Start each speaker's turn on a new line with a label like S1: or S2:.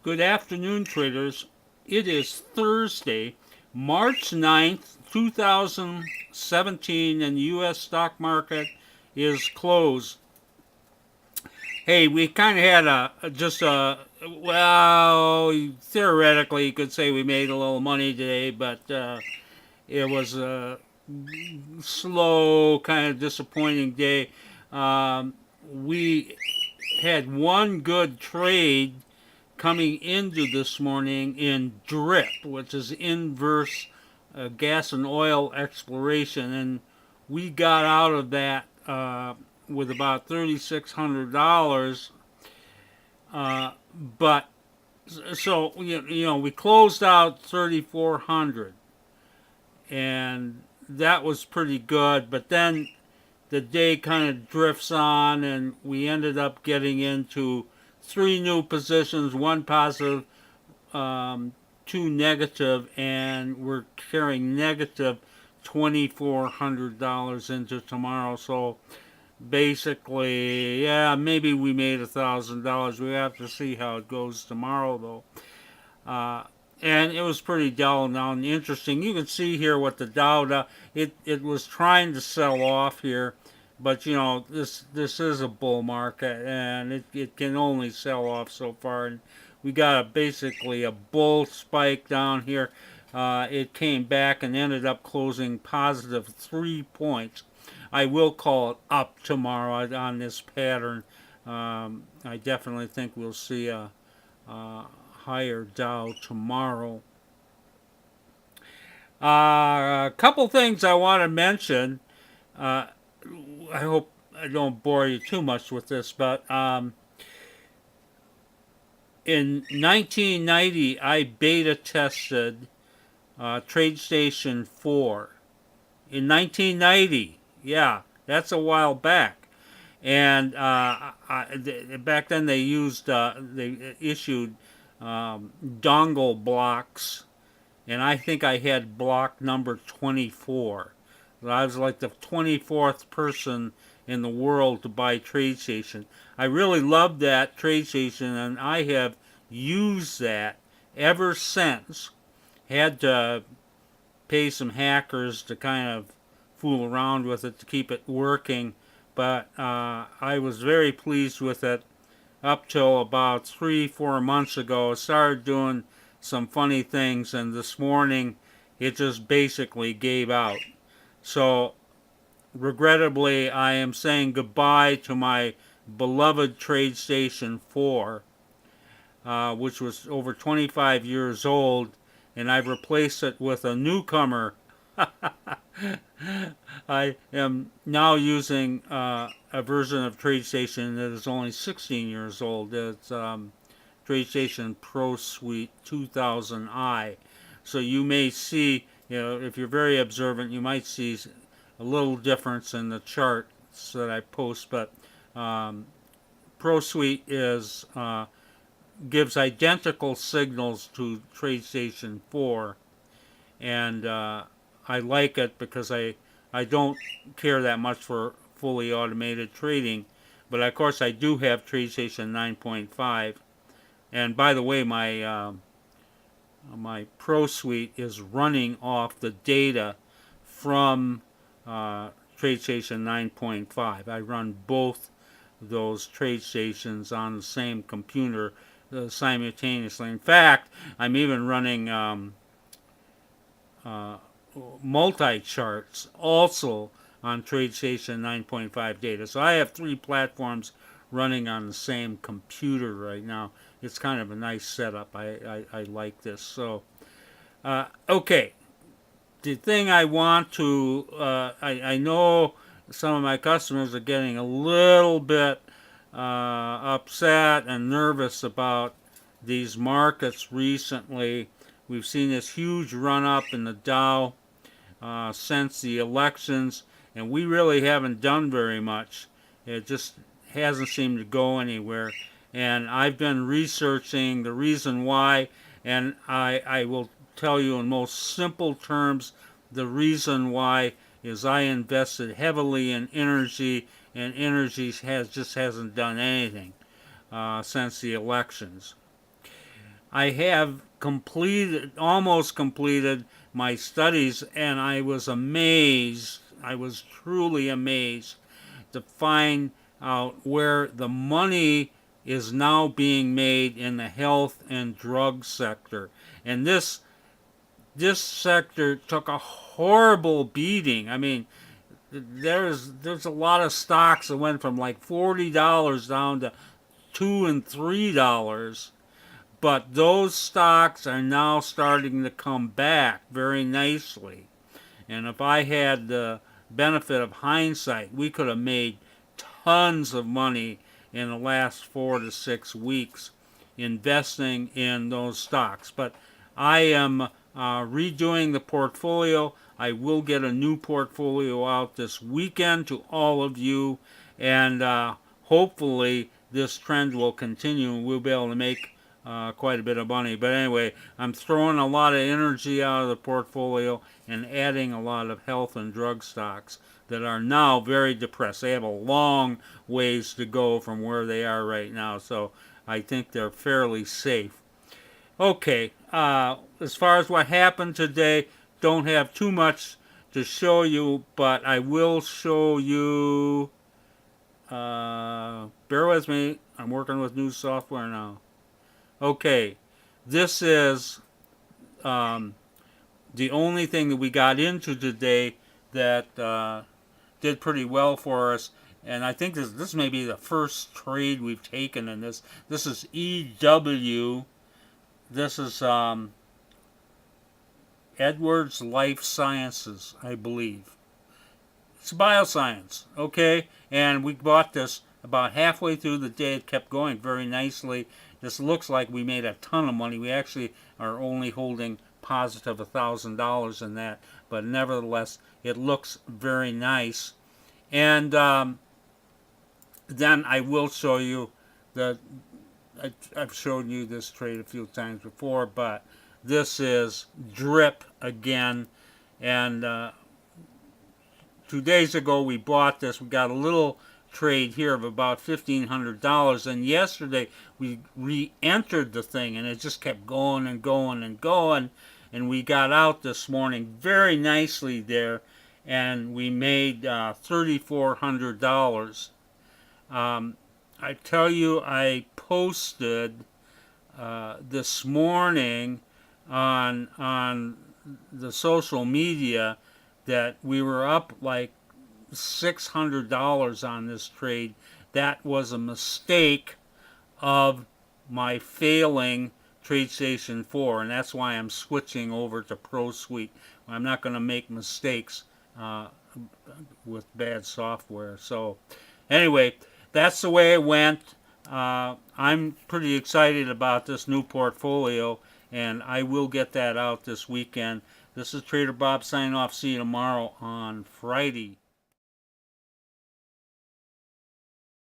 S1: Good afternoon, traders. It is Thursday, March 9th, 2017, and the U.S. stock market is closed. Hey, we kind of had well, theoretically, you could say we made a little money today, but it was a slow, kind of disappointing day. We had one good trade coming into this morning in DRIP, which is inverse gas and oil exploration, and we got out of that with about $3,600. But so we closed out 3,400, and that was pretty good. But then the day kind of drifts on, and we ended up getting into three new positions, one positive, two negative, and we're carrying negative $2,400 into tomorrow. So basically, yeah, maybe we made $1,000. We have to see how it goes tomorrow, though. And it was pretty dull now and interesting. You can see here what the Dow, it was trying to sell off here, but this is a bull market, and it can only sell off so far. And we got basically a bull spike down here. It came back and ended up closing positive 3 points. I will call it up tomorrow on this pattern. I definitely think we'll see a higher Dow tomorrow. A couple things I want to mention. Uh, I hope I don't bore you too much with this, but in 1990, I beta tested TradeStation 4. In 1990, yeah, that's a while back. And back then they issued dongle blocks, and I think I had block number 24. I was like the 24th person in the world to buy TradeStation. I really loved that TradeStation, and I have used that ever since. Had to pay some hackers to kind of fool around with it to keep it working, but I was very pleased with it up till about 3-4 months ago. I started doing some funny things, and this morning it just basically gave out. So, regrettably, I am saying goodbye to my beloved TradeStation 4, which was over 25 years old, and I've replaced it with a newcomer. I am now using a version of TradeStation that is only 16 years old. It's TradeStation Pro Suite 2000i. So you may see, if you're very observant, you might see a little difference in the charts that I post. But Pro Suite gives identical signals to TradeStation 4, and I like it because I don't care that much for fully automated trading. But of course, I do have TradeStation 9.5. And by the way, my Pro Suite is running off the data from TradeStation 9.5. I run both those trade stations on the same computer simultaneously. In fact, I'm even running multi-charts also on TradeStation 9.5 data. So I have three platforms running on the same computer right now. It's kind of a nice setup. I like this. So, okay. The thing I want to, I know some of my customers are getting a little bit upset and nervous about these markets recently. We've seen this huge run up in the Dow since the elections, and we really haven't done very much. It just hasn't seemed to go anywhere. And I've been researching the reason why, and I will tell you in most simple terms the reason why is I invested heavily in energy, and energy just hasn't done anything since the elections. I have almost completed my studies, and I was amazed. I was truly amazed to find out where the money is now being made in the health and drug sector. And this sector took a horrible beating. I mean, there's a lot of stocks that went from like $40 down to $2 and $3, but those stocks are now starting to come back very nicely. And if I had the benefit of hindsight, we could have made tons of money in the last 4 to 6 weeks investing in those stocks. But I am redoing the portfolio. I will get a new portfolio out this weekend to all of you, and hopefully this trend will continue and we'll be able to make quite a bit of money. But anyway, I'm throwing a lot of energy out of the portfolio and adding a lot of health and drug stocks that are now very depressed. They have a long ways to go from where they are right now, so I think they're fairly safe. Okay, as far as what happened today, don't have too much to show you, but I will show you. Bear with me, I'm working with new software now. Okay, this is the only thing that we got into today that did pretty well for us. And I think this may be the first trade we've taken in this. This is EW. This is Edwards Life Sciences, I believe. It's bioscience, okay? And we bought this about halfway through the day. It kept going very nicely. This looks like we made a ton of money. We actually are only holding positive $1,000 in that, but nevertheless, it looks very nice. And then I will show you the. I've shown you this trade a few times before, but this is DRIP again. And 2 days ago we bought this. We got a little trade here of about $1,500, and yesterday we re-entered the thing, and it just kept going and going and going, and we got out this morning very nicely there, and we made $3,400. I tell you, I posted this morning on the social media that we were up like $600 on this trade. That was a mistake of my failing TradeStation 4, and that's why I'm switching over to ProSuite. I'm not going to make mistakes with bad software. So anyway, that's the way it went. I'm pretty excited about this new portfolio, and I will get that out this weekend. This is Trader Bob signing off. See you tomorrow on Friday.